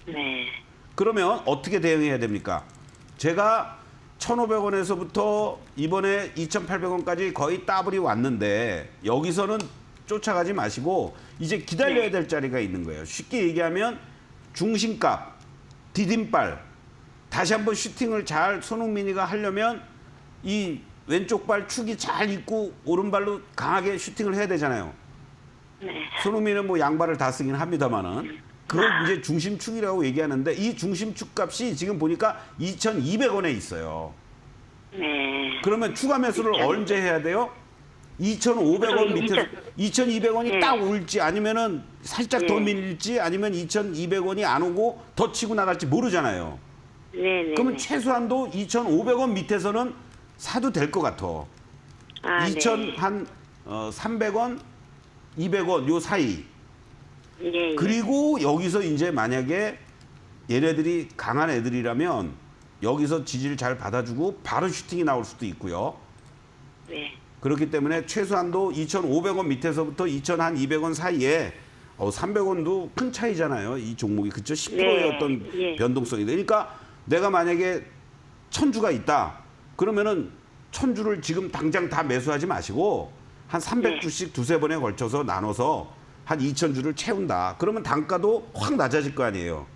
네. 그러면 어떻게 대응해야 됩니까? 제가 1,500원에서부터 이번에 2,800원까지 거의 더블이 왔는데 여기서는 쫓아가지 마시고 이제 기다려야 될 자리가 있는 거예요. 쉽게 얘기하면 중심값, 디딤발 다시 한번 슈팅을 잘 손흥민이가 하려면 이 왼쪽 발 축이 잘 있고 오른발로 강하게 슈팅을 해야 되잖아요. 네. 손흥민은 뭐 양발을 다 쓰긴 합니다만은 그걸 이제 중심축이라고 얘기하는데 이 중심축 값이 지금 보니까 2,200원에 있어요. 네. 그러면 추가 매수를 언제 해야 돼요? 2,500원 밑에서 2,200원이 네. 딱 올지 아니면은 살짝 더 네. 밀릴지 아니면 2,200원이 안 오고 더 치고 나갈지 모르잖아요. 네. 네. 그러면 네. 최소한도 2,500원 밑에서는 사도 될 것 같아. 아, 300원, 200원 요 사이. 네. 예, 예. 그리고 여기서 이제 만약에 얘네들이 강한 애들이라면 여기서 지지를 잘 받아주고 바로 슈팅이 나올 수도 있고요. 네. 그렇기 때문에 최소한도 2,500원 밑에서부터 2,200원 사이에 300원도 큰 차이잖아요. 이 종목이 그쵸? 10%의 네, 어떤 예. 변동성이 되니까 내가 만약에 1,000주가 있다. 그러면은 1,000주를 지금 당장 다 매수하지 마시고 한 300주씩 두세 번에 걸쳐서 나눠서 한 2,000주를 채운다. 그러면 단가도 확 낮아질 거 아니에요.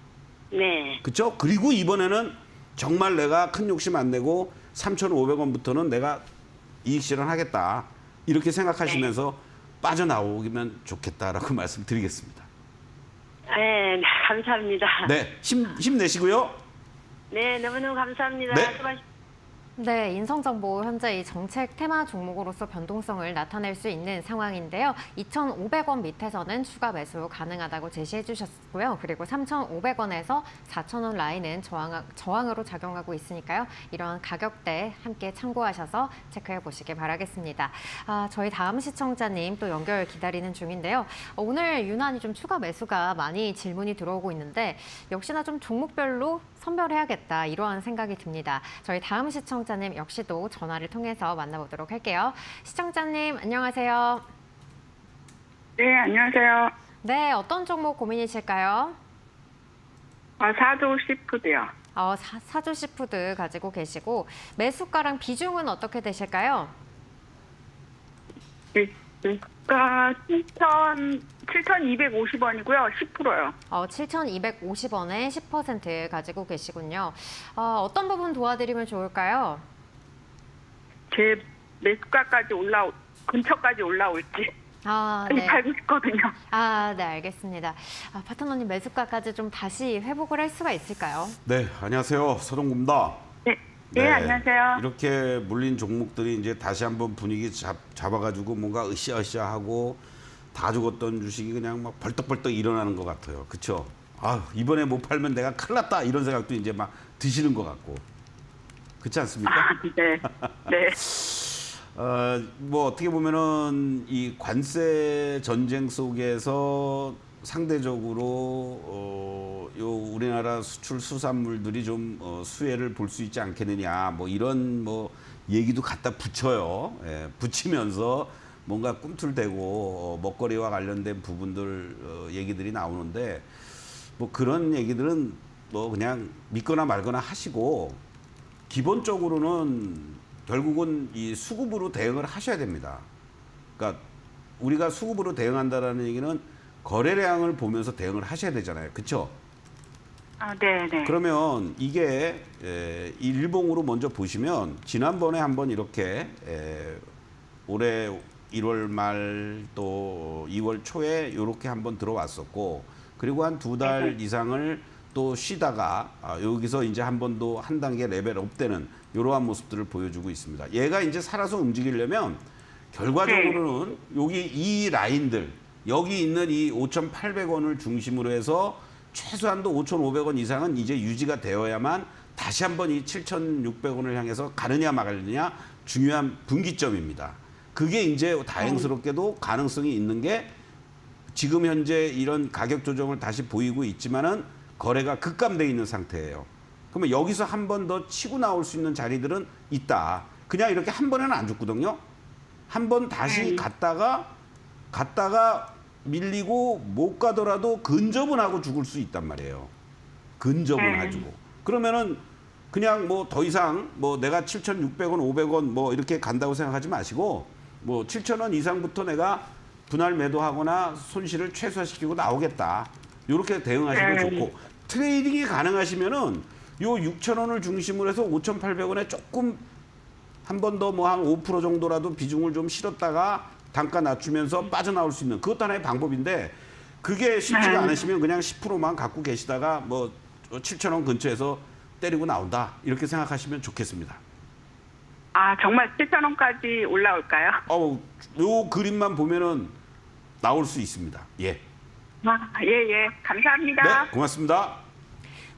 네. 그렇죠? 그리고 이번에는 정말 내가 큰 욕심 안 내고 3,500원부터는 내가 이익 실현하겠다. 이렇게 생각하시면서 빠져나오기면 좋겠다라고 말씀드리겠습니다. 네. 감사합니다. 네, 힘내시고요. 네. 너무너무 감사합니다. 네. 수고하셨습니다. 네, 인성정보 현재 이 정책 테마 종목으로서 변동성을 나타낼 수 있는 상황인데요. 2,500원 밑에서는 추가 매수 가능하다고 제시해 주셨고요. 그리고 3,500원에서 4,000원 라인은 저항으로 작용하고 있으니까요. 이러한 가격대 함께 참고하셔서 체크해 보시길 바라겠습니다. 저희 다음 시청자님 또 연결 기다리는 중인데요. 오늘 유난히 좀 추가 매수가 많이 질문이 들어오고 있는데 역시나 좀 종목별로 선별해야겠다 이러한 생각이 듭니다. 저희 다음 시청자님 역시도 전화를 통해서 만나보도록 할게요. 시청자님 안녕하세요. 네, 안녕하세요. 네, 어떤 종목 고민이실까요? 사도 시푸드요. 사주시푸드 가지고 계시고 매수가랑 비중은 어떻게 되실까요? 그러니까 7,250원이고요. 10%요. 7,250원에 10% 가지고 계시군요. 어떤 부분 도와드리면 좋을까요? 제 매수가까지 근처까지 올라올지 네. 팔고 싶거든요. 네, 알겠습니다. 파트너님 매수가까지 좀 다시 회복을 할 수가 있을까요? 네, 안녕하세요. 서동구입니다. 네, 안녕하세요. 이렇게 물린 종목들이 이제 다시 한번 분위기 잡아가지고 뭔가 으쌰으쌰하고 다 죽었던 주식이 그냥 막 벌떡벌떡 일어나는 것 같아요. 그렇죠? 이번에 못 팔면 내가 큰일 났다 이런 생각도 이제 막 드시는 것 같고. 그렇지 않습니까? 네. 네. 뭐 어떻게 보면은 이 관세 전쟁 속에서 상대적으로 요 우리나라 수출 수산물들이 좀 수혜를 볼 수 있지 않겠느냐 뭐 이런 뭐 얘기도 갖다 붙여요. 붙이면서 뭔가 꿈틀대고 먹거리와 관련된 부분들 얘기들이 나오는데 뭐 그런 얘기들은 뭐 그냥 믿거나 말거나 하시고 기본적으로는 결국은 이 수급으로 대응을 하셔야 됩니다. 그러니까 우리가 수급으로 대응한다라는 얘기는 거래량을 보면서 대응을 하셔야 되잖아요. 그렇죠? 네. 그러면 이게 일봉으로 먼저 보시면 지난번에 한번 이렇게 올해 1월 말 또 2월 초에 이렇게 한번 들어왔었고 그리고 한 2달 이상을 또 쉬다가 여기서 이제 한 번 더 한 단계 레벨업 되는 이러한 모습들을 보여주고 있습니다. 얘가 이제 살아서 움직이려면 결과적으로는 여기 이 라인들 여기 있는 이 5,800원을 중심으로 해서 최소한도 5,500원 이상은 이제 유지가 되어야만 다시 한번 이 7,600원을 향해서 가느냐 말느냐 중요한 분기점입니다. 그게 이제 다행스럽게도 가능성이 있는 게 지금 현재 이런 가격 조정을 다시 보이고 있지만은 거래가 급감돼 있는 상태예요. 그러면 여기서 한 번 더 치고 나올 수 있는 자리들은 있다. 그냥 이렇게 한 번에는 안 죽거든요. 한 번 다시 갔다가 밀리고 못 가더라도 근접은 하고 죽을 수 있단 말이에요. 근접은 해주고. 그러면은 그냥 뭐 더 이상 뭐 내가 7,600원, 500원 뭐 이렇게 간다고 생각하지 마시고 뭐 7,000원 이상부터 내가 분할 매도하거나 손실을 최소화시키고 나오겠다. 이렇게 대응하시면 좋고 트레이딩이 가능하시면은 요 6,000원을 중심으로 해서 5,800원에 조금 한 번 더 뭐 한 5% 정도라도 비중을 좀 실었다가 단가 낮추면서 빠져나올 수 있는 그것도 하나의 방법인데 그게 쉽지가 않으시면 그냥 10%만 갖고 계시다가 뭐 7,000원 근처에서 때리고 나온다 이렇게 생각하시면 좋겠습니다. 정말 7,000원까지 올라올까요? 요 그림만 보면은 나올 수 있습니다. 예. 예. 감사합니다. 네, 고맙습니다.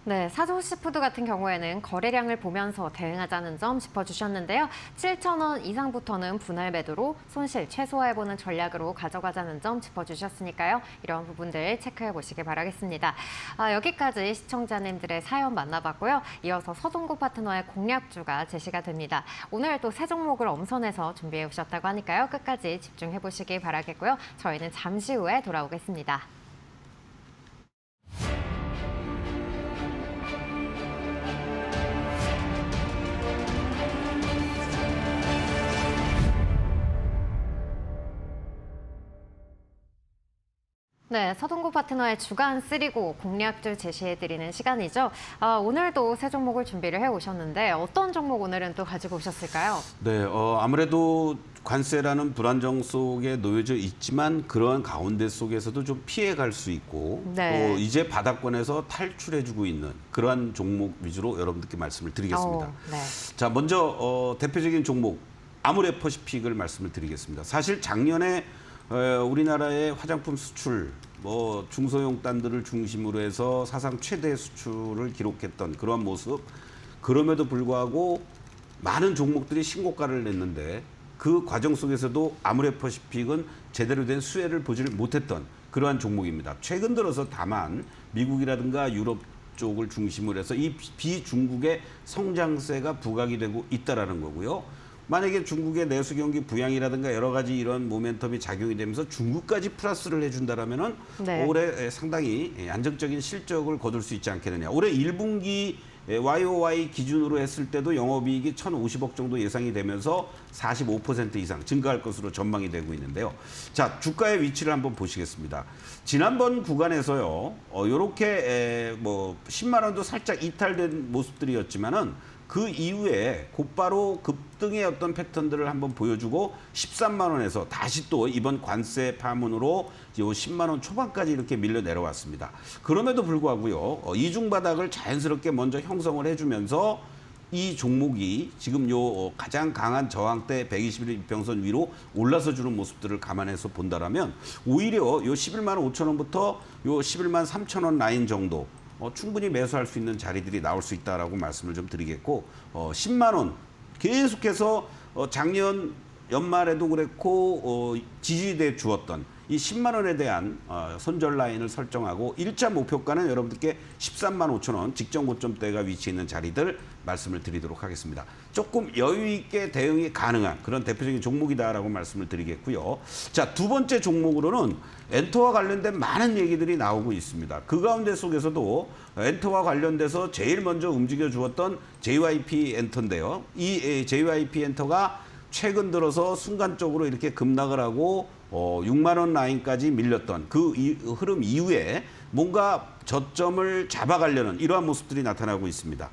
네, 사조시푸드 같은 경우에는 거래량을 보면서 대응하자는 점 짚어주셨는데요. 7,000원 이상부터는 분할 매도로 손실 최소화해보는 전략으로 가져가자는 점 짚어주셨으니까요. 이런 부분들 체크해 보시기 바라겠습니다. 여기까지 시청자님들의 사연 만나봤고요. 이어서 서동구 파트너의 공략주가 제시가 됩니다. 오늘 또 새 종목을 엄선해서 준비해 오셨다고 하니까요. 끝까지 집중해 보시기 바라겠고요. 저희는 잠시 후에 돌아오겠습니다. 네, 서동구 파트너의 주간 쓰리고 공략주 제시해드리는 시간이죠. 오늘도 새 종목을 준비를 해오셨는데 어떤 종목 오늘은 또 가지고 오셨을까요? 네, 아무래도 관세라는 불안정 속에 놓여져 있지만 그러한 가운데 속에서도 좀 피해갈 수 있고 네. 또 이제 바닥권에서 탈출해주고 있는 그러한 종목 위주로 여러분들께 말씀을 드리겠습니다. 네. 자, 먼저 대표적인 종목 아모레퍼시픽을 말씀을 드리겠습니다. 사실 작년에 우리나라의 화장품 수출, 뭐 중소형 단들을 중심으로 해서 사상 최대 수출을 기록했던 그러한 모습. 그럼에도 불구하고 많은 종목들이 신고가를 냈는데 그 과정 속에서도 아모레퍼시픽은 제대로 된 수혜를 보지를 못했던 그러한 종목입니다. 최근 들어서 다만 미국이라든가 유럽 쪽을 중심으로 해서 이 비중국의 성장세가 부각이 되고 있다라는 거고요. 만약에 중국의 내수 경기 부양이라든가 여러 가지 이런 모멘텀이 작용이 되면서 중국까지 플러스를 해준다라면은 네. 올해 상당히 안정적인 실적을 거둘 수 있지 않겠느냐. 올해 1분기 YOY 기준으로 했을 때도 영업이익이 1,050억 정도 예상이 되면서 45% 이상 증가할 것으로 전망이 되고 있는데요. 자, 주가의 위치를 한번 보시겠습니다. 지난번 구간에서요, 요렇게 뭐 10만 원도 살짝 이탈된 모습들이었지만은 그 이후에 곧바로 급등의 어떤 패턴들을 한번 보여주고 13만 원에서 다시 또 이번 관세 파문으로 요 10만 원 초반까지 이렇게 밀려 내려왔습니다. 그럼에도 불구하고요, 이중 바닥을 자연스럽게 먼저 형성을 해주면서 이 종목이 지금 요 가장 강한 저항대 121일 이평선 위로 올라서 주는 모습들을 감안해서 본다라면 오히려 요 11만 5천 원부터 요 11만 3천 원 라인 정도 충분히 매수할 수 있는 자리들이 나올 수 있다라고 말씀을 좀 드리겠고, 10만 원 계속해서 작년 연말에도 그랬고 지지돼 주었던 이 10만 원에 대한 손절 라인을 설정하고 1차 목표가는 여러분들께 13만 5천 원 직전 고점대가 위치해 있는 자리들 말씀을 드리도록 하겠습니다. 조금 여유 있게 대응이 가능한 그런 대표적인 종목이다라고 말씀을 드리겠고요. 자, 두 번째 종목으로는 엔터와 관련된 많은 얘기들이 나오고 있습니다. 그 가운데 속에서도 엔터와 관련돼서 제일 먼저 움직여 주었던 JYP 엔터인데요. 이 JYP 엔터가 최근 들어서 순간적으로 이렇게 급락을 하고 6만 원 라인까지 밀렸던 그 흐름 이후에 뭔가 저점을 잡아가려는 이러한 모습들이 나타나고 있습니다.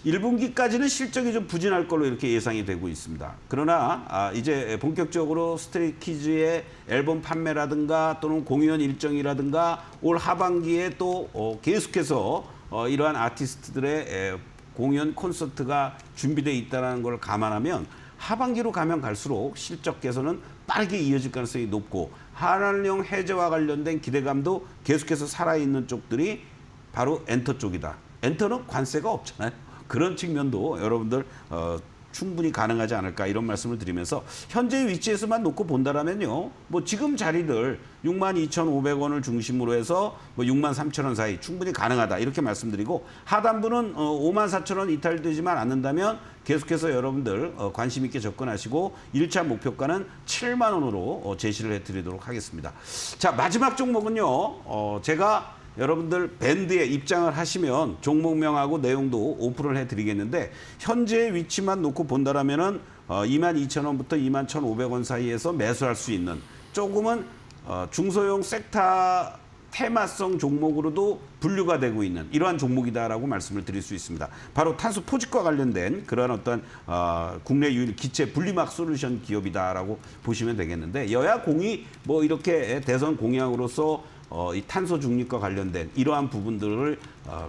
1분기까지는 실적이 좀 부진할 걸로 이렇게 예상이 되고 있습니다. 그러나 이제 본격적으로 스트레이키즈의 앨범 판매라든가 또는 공연 일정이라든가 올 하반기에 또 계속해서 이러한 아티스트들의 공연 콘서트가 준비되어 있다는 걸 감안하면 하반기로 가면 갈수록 실적 개선은 빠르게 이어질 가능성이 높고 한한령 해제와 관련된 기대감도 계속해서 살아있는 쪽들이 바로 엔터 쪽이다. 엔터는 관세가 없잖아요. 그런 측면도 여러분들 충분히 가능하지 않을까 이런 말씀을 드리면서 현재 위치에서만 놓고 본다라면요. 뭐 지금 자리들 62,500원을 중심으로 해서 뭐 63,000원 사이 충분히 가능하다 이렇게 말씀드리고 하단부는 54,000원 이탈되지만 않는다면 계속해서 여러분들 관심 있게 접근하시고 1차 목표가는 7만 원으로 제시를 해드리도록 하겠습니다. 자, 마지막 종목은요. 제가 여러분들 밴드에 입장을 하시면 종목명하고 내용도 오픈을 해드리겠는데 현재 위치만 놓고 본다라면은 22,000원부터 21,500원 사이에서 매수할 수 있는 조금은 중소형 섹터 테마성 종목으로도 분류가 되고 있는 이러한 종목이다라고 말씀을 드릴 수 있습니다. 바로 탄소 포집과 관련된 그런 어떤 국내 유일 기체 분리막 솔루션 기업이다라고 보시면 되겠는데 여야 공이 뭐 이렇게 대선 공약으로서 이 탄소 중립과 관련된 이러한 부분들을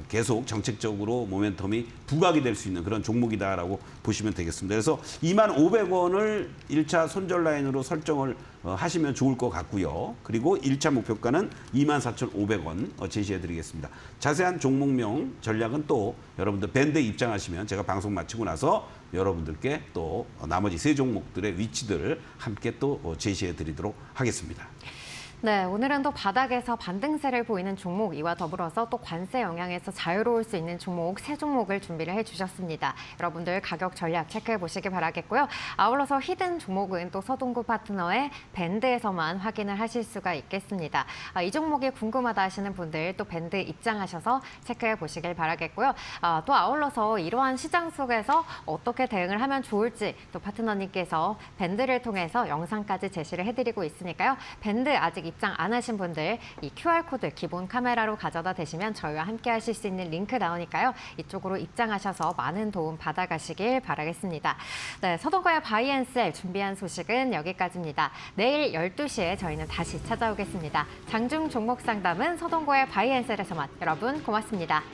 계속 정책적으로 모멘텀이 부각이 될 수 있는 그런 종목이다라고 보시면 되겠습니다. 그래서 25,500원을 1차 손절 라인으로 설정을 하시면 좋을 것 같고요. 그리고 1차 목표가는 24,500원 제시해 드리겠습니다. 자세한 종목명 전략은 또 여러분들 밴드에 입장하시면 제가 방송 마치고 나서 여러분들께 또 나머지 세 종목들의 위치들을 함께 또 제시해 드리도록 하겠습니다. 네, 오늘은 또 바닥에서 반등세를 보이는 종목 이와 더불어서 또 관세 영향에서 자유로울 수 있는 종목 세 종목을 준비를 해주셨습니다. 여러분들 가격 전략 체크해 보시기 바라겠고요. 아울러서 히든 종목은 또 서동구 파트너의 밴드에서만 확인을 하실 수가 있겠습니다. 이 종목이 궁금하다 하시는 분들 또 밴드 입장하셔서 체크해 보시길 바라겠고요. 또 아울러서 이러한 시장 속에서 어떻게 대응을 하면 좋을지 또 파트너님께서 밴드를 통해서 영상까지 제시를 해드리고 있으니까요. 밴드 아직 입장 안 하신 분들 이 QR코드 기본 카메라로 가져다 대시면 저희와 함께 하실 수 있는 링크 나오니까요. 이쪽으로 입장하셔서 많은 도움 받아가시길 바라겠습니다. 네, 서동구의 바이앤셀 준비한 소식은 여기까지입니다. 내일 12시에 저희는 다시 찾아오겠습니다. 장중 종목 상담은 서동구의 바이앤셀에서만. 여러분 고맙습니다.